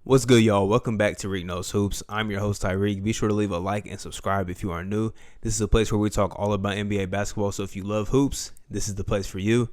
What's good, y'all? Welcome back to Reek Knows Hoops. I'm your host, Tyreek. Be sure to leave a like and subscribe if you are new. This is a place where we talk all about NBA basketball, so if you love hoops, this is the place for you.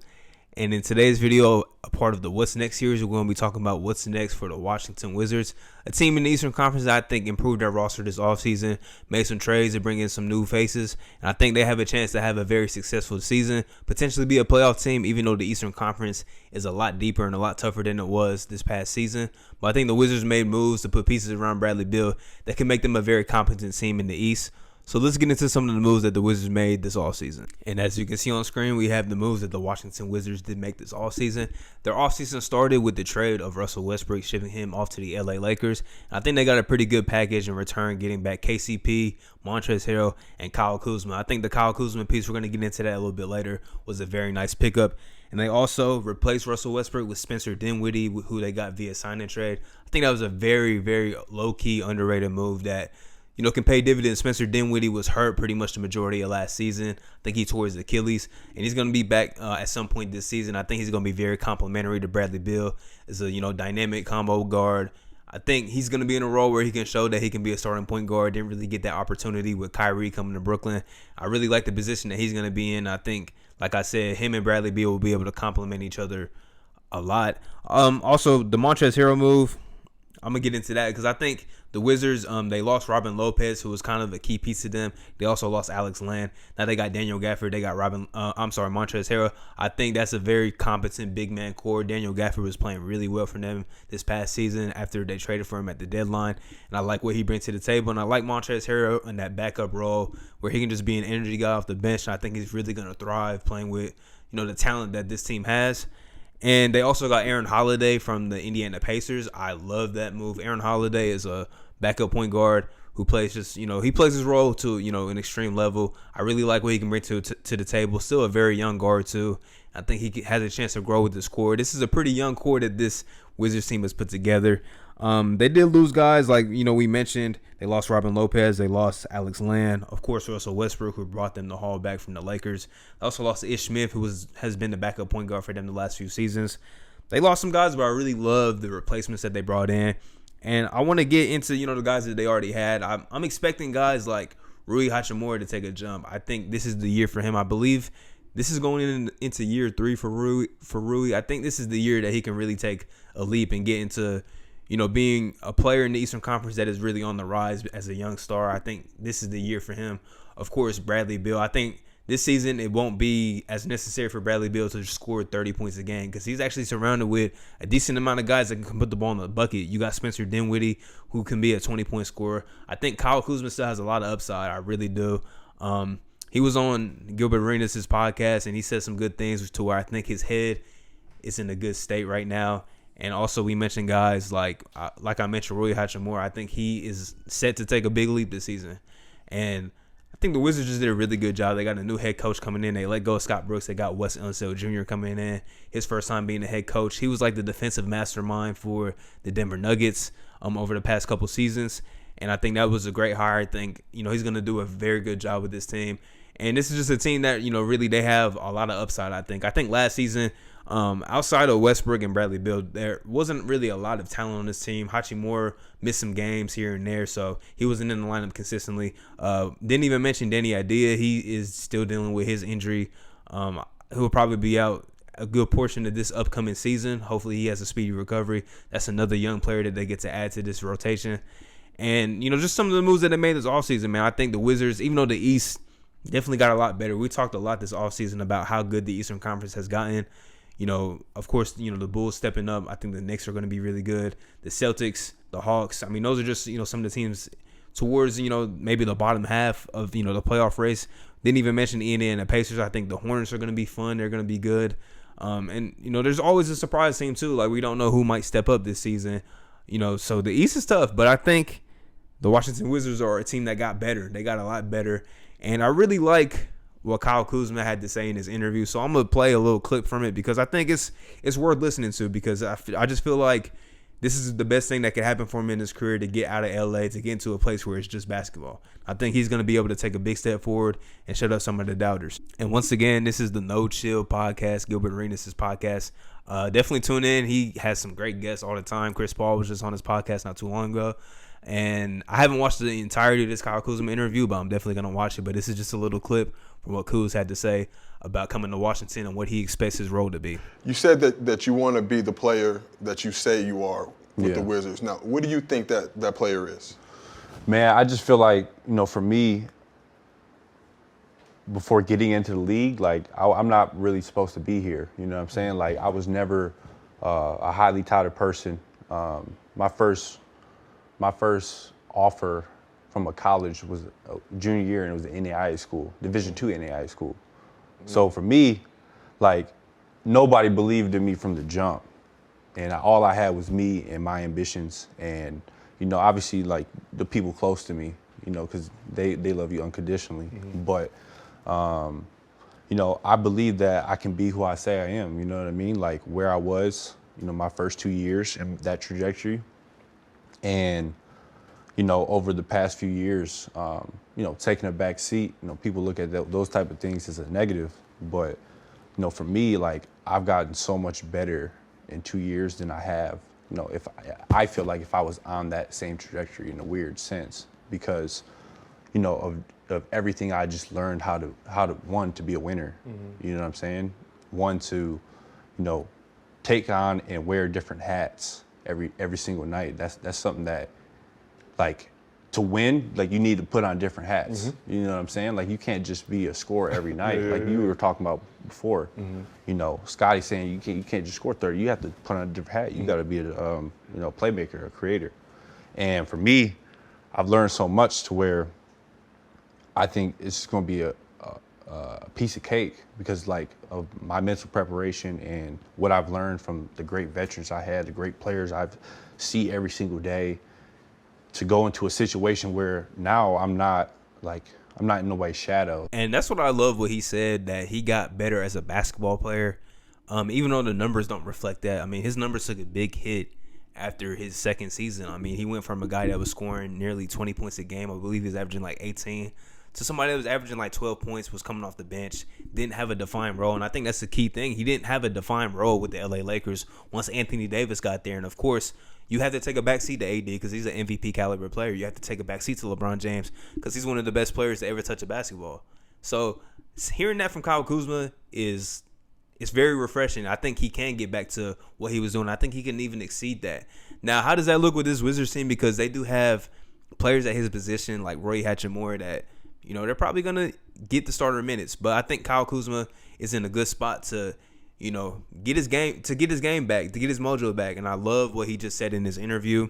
And in today's video, a part of the What's Next series, we're going to be talking about what's next for the Washington Wizards, a team in the Eastern Conference that I think improved their roster this offseason, made some trades to bring in some new faces, and I think they have a chance to have a very successful season, potentially be a playoff team, even though the Eastern Conference is a lot deeper and a lot tougher than it was this past season. But I think the Wizards made moves to put pieces around Bradley Beal that can make them a very competent team in the East. So let's get into some of the moves that the Wizards made this offseason. And as you can see on screen, we have the moves that the Washington Wizards did make this offseason. Their offseason started with the trade of Russell Westbrook, shipping him off to the LA Lakers. And I think they got a pretty good package in return, getting back KCP, Montrezl Harrell, and Kyle Kuzma. I think the Kyle Kuzma piece, we're going to get into that a little bit later, was a very nice pickup. And they also replaced Russell Westbrook with Spencer Dinwiddie, who they got via sign and trade. I think that was a very, very low-key, underrated move that can pay dividends. Spencer Dinwiddie was hurt pretty much the majority of last season. I think he tore his Achilles, and he's going to be back at some point this season. I think he's going to be very complimentary to Bradley Beal as a dynamic combo guard. I think he's going to be in a role where he can show that he can be a starting point guard. Didn't really get that opportunity with Kyrie coming to Brooklyn. I really like the position that he's going to be in. I think, like I said, him and Bradley Beal will be able to complement each other a lot. Also, the Montrezl Harrell move, I'm going to get into that because I think the Wizards, they lost Robin Lopez, who was kind of a key piece to them. They also lost Alex Len. Now they got Daniel Gafford. They got Montrezl Harrell. I think that's a very competent big man core. Daniel Gafford was playing really well for them this past season after they traded for him at the deadline. And I like what he brings to the table. And I like Montrezl Harrell in that backup role where he can just be an energy guy off the bench. And I think he's really going to thrive playing with, the talent that this team has. And they also got Aaron Holiday from the Indiana Pacers. I love that move. Aaron Holiday is a backup point guard who plays he plays his role to, an extreme level. I really like what he can bring to the table. Still a very young guard, too. I think he has a chance to grow with this core. This is a pretty young core that this Wizards team has put together. They did lose guys like, we mentioned. They lost Robin Lopez. They lost Alex Len. Of course, Russell Westbrook, who brought them the haul back from the Lakers. They also lost Ish Smith, who has been the backup point guard for them the last few seasons. They lost some guys, but I really love the replacements that they brought in. And I want to get into, the guys that they already had. I'm expecting guys like Rui Hachimura to take a jump. I think this is the year for him. I believe this is going into year 3 for Rui. I think this is the year that he can really take a leap and get into, being a player in the Eastern Conference that is really on the rise as a young star. I think this is the year for him. Of course, Bradley Beal. I think this season it won't be as necessary for Bradley Beal to score 30 points a game because he's actually surrounded with a decent amount of guys that can put the ball in the bucket. You got Spencer Dinwiddie, who can be a 20-point scorer. I think Kyle Kuzma still has a lot of upside. I really do. He was on Gilbert Arenas' podcast, and he said some good things to where I think his head is in a good state right now. And also we mentioned guys like I mentioned Rui Hachimura. I think he is set to take a big leap this season. And I think the Wizards just did a really good job. They got a new head coach coming in. They let go of Scott Brooks. They got Wes Unseld Jr. coming in. His first time being the head coach. He was like the defensive mastermind for the Denver Nuggets over the past couple seasons. And I think that was a great hire. I think, he's going to do a very good job with this team. And this is just a team that, really they have a lot of upside, I think. I think last season, outside of Westbrook and Bradley Beal, there wasn't really a lot of talent on this team. Hachimura missed some games here and there, so he wasn't in the lineup consistently. Didn't even mention Danny Idea. He is still dealing with his injury. He'll probably be out a good portion of this upcoming season. Hopefully he has a speedy recovery. That's another young player that they get to add to this rotation. And, just some of the moves that they made this offseason, man. I think the Wizards, even though the East definitely got a lot better. We talked a lot this offseason about how good the Eastern Conference has gotten. Of course, the Bulls stepping up. I think the Knicks are going to be really good. The Celtics, the Hawks. I mean, those are just, some of the teams towards, maybe the bottom half of, the playoff race. Didn't even mention the Indiana Pacers. I think the Hornets are going to be fun. They're going to be good. And, there's always a surprise team, too. Like, we don't know who might step up this season. So the East is tough. But I think the Washington Wizards are a team that got better. They got a lot better. And I really like what Kyle Kuzma had to say in his interview. So I'm going to play a little clip from it because I think it's worth listening to because I just feel like this is the best thing that could happen for him in his career to get out of LA, to get into a place where it's just basketball. I think he's going to be able to take a big step forward and shut up some of the doubters. And once again, this is the No Chill podcast, Gilbert Arenas' podcast. Definitely tune in. He has some great guests all the time. Chris Paul was just on his podcast not too long ago. And I haven't watched the entirety of this Kyle Kuzma interview, but I'm definitely going to watch it. But this is just a little clip from what Kuz had to say about coming to Washington and what he expects his role to be. You said that you want to be the player that you say you are with the Wizards. Now, what do you think that player is? Man, I just feel like, for me, before getting into the league, like, I'm not really supposed to be here. You know what I'm saying? Like, I was never a highly touted person. My first offer from a college was a junior year, and it was an NAIA school, Division II NAIA school. So for me, like, nobody believed in me from the jump. And all I had was me and my ambitions. And, obviously, like, the people close to me, because they love you unconditionally. But, I believe that I can be who I say I am, you know what I mean? Like, where I was, my first 2 years and that trajectory. And, over the past few years, taking a back seat, people look at those type of things as a negative. But, for me, like, I've gotten so much better in 2 years than I have, if I feel like if I was on that same trajectory in a weird sense, because, of everything I just learned how to one, to be a winner, you know what I'm saying? One, to, take on and wear different hats every single night. That's something that, like, to win, like, you need to put on different hats. You know what I'm saying? Like, you can't just be a scorer every night. Like you were talking about before. Scotty saying you can't just score 30. You have to put on a different hat. You got to be a playmaker, a creator. And for me, I've learned so much to where I think it's going to be a piece of cake because, like, of my mental preparation and what I've learned from the great veterans I had, the great players I've see every single day, to go into a situation where now I'm not in nobody's shadow. And that's what I love what he said, that he got better as a basketball player. Even though the numbers don't reflect that. I mean, his numbers took a big hit after his second season. I mean, he went from a guy that was scoring nearly 20 points a game, I believe he was averaging like 18, to somebody that was averaging like 12 points, was coming off the bench, didn't have a defined role. And I think that's the key thing. He didn't have a defined role with the LA Lakers once Anthony Davis got there. And of course, you have to take a backseat to AD because he's an MVP caliber player. You have to take a backseat to LeBron James because he's one of the best players to ever touch a basketball. So hearing that from Kyle Kuzma it's very refreshing. I think he can get back to what he was doing. I think he can even exceed that. Now, how does that look with this Wizards team? Because they do have players at his position like Rui Hachimura that, they're probably going to get the starter minutes. But I think Kyle Kuzma is in a good spot to, get his game back, to get his mojo back. And I love what he just said in his interview.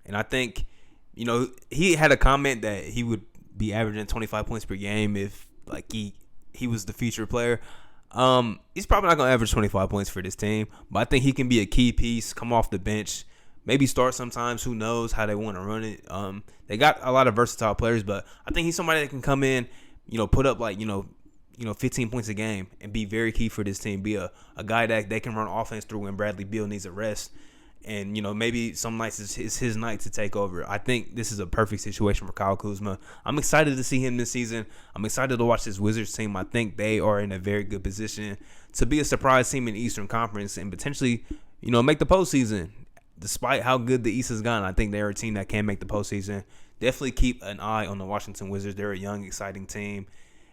And I think, he had a comment that he would be averaging 25 points per game if, like, he was the featured player. He's probably not going to average 25 points for this team, but I think he can be a key piece, come off the bench, maybe start sometimes. Who knows how they want to run it. They got a lot of versatile players, but I think he's somebody that can come in, put up like, 15 points a game and be very key for this team. Be a guy that they can run offense through when Bradley Beal needs a rest. And, maybe some nights it's his night to take over. I think this is a perfect situation for Kyle Kuzma. I'm excited to see him this season. I'm excited to watch this Wizards team. I think they are in a very good position to be a surprise team in the Eastern Conference and potentially, make the postseason. Despite how good the East has gone, I think they're a team that can make the postseason. Definitely keep an eye on the Washington Wizards. They're a young, exciting team.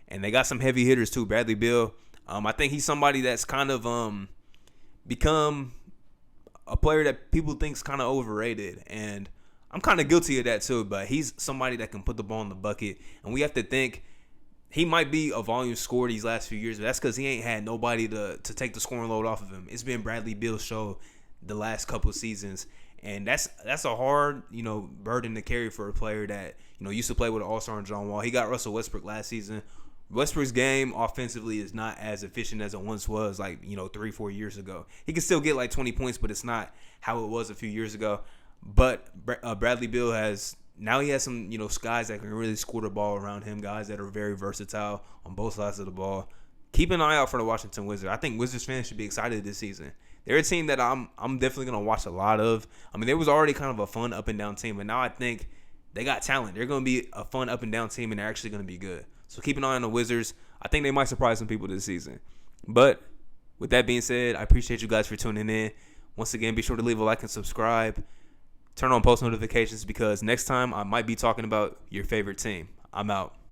And they got some heavy hitters too. Bradley Beal, I think he's somebody that's kind of become a player that people think is kind of overrated. And I'm kind of guilty of that too. But he's somebody that can put the ball in the bucket. And we have to think he might be a volume scorer these last few years. But that's because he ain't had nobody to take the scoring load off of him. It's been Bradley Beal's show the last couple of seasons. And that's a hard, burden to carry for a player that, used to play with an all-star in John Wall. He got Russell Westbrook last season. Westbrook's game offensively is not as efficient as it once was, like, 3-4 years ago. He can still get like 20 points, but it's not how it was a few years ago. But Bradley Beal has some, guys that can really score the ball around him, guys that are very versatile on both sides of the ball. Keep an eye out for the Washington Wizards. I think Wizards fans should be excited this season. They're a team that I'm definitely going to watch a lot of. I mean, they was already kind of a fun up and down team, but now I think they got talent. They're going to be a fun up and down team, and they're actually going to be good. So keep an eye on the Wizards. I think they might surprise some people this season. But With that being said, I appreciate you guys for tuning in. Once again, be sure to leave a like and subscribe. Turn on post notifications because next time I might be talking about your favorite team. I'm out.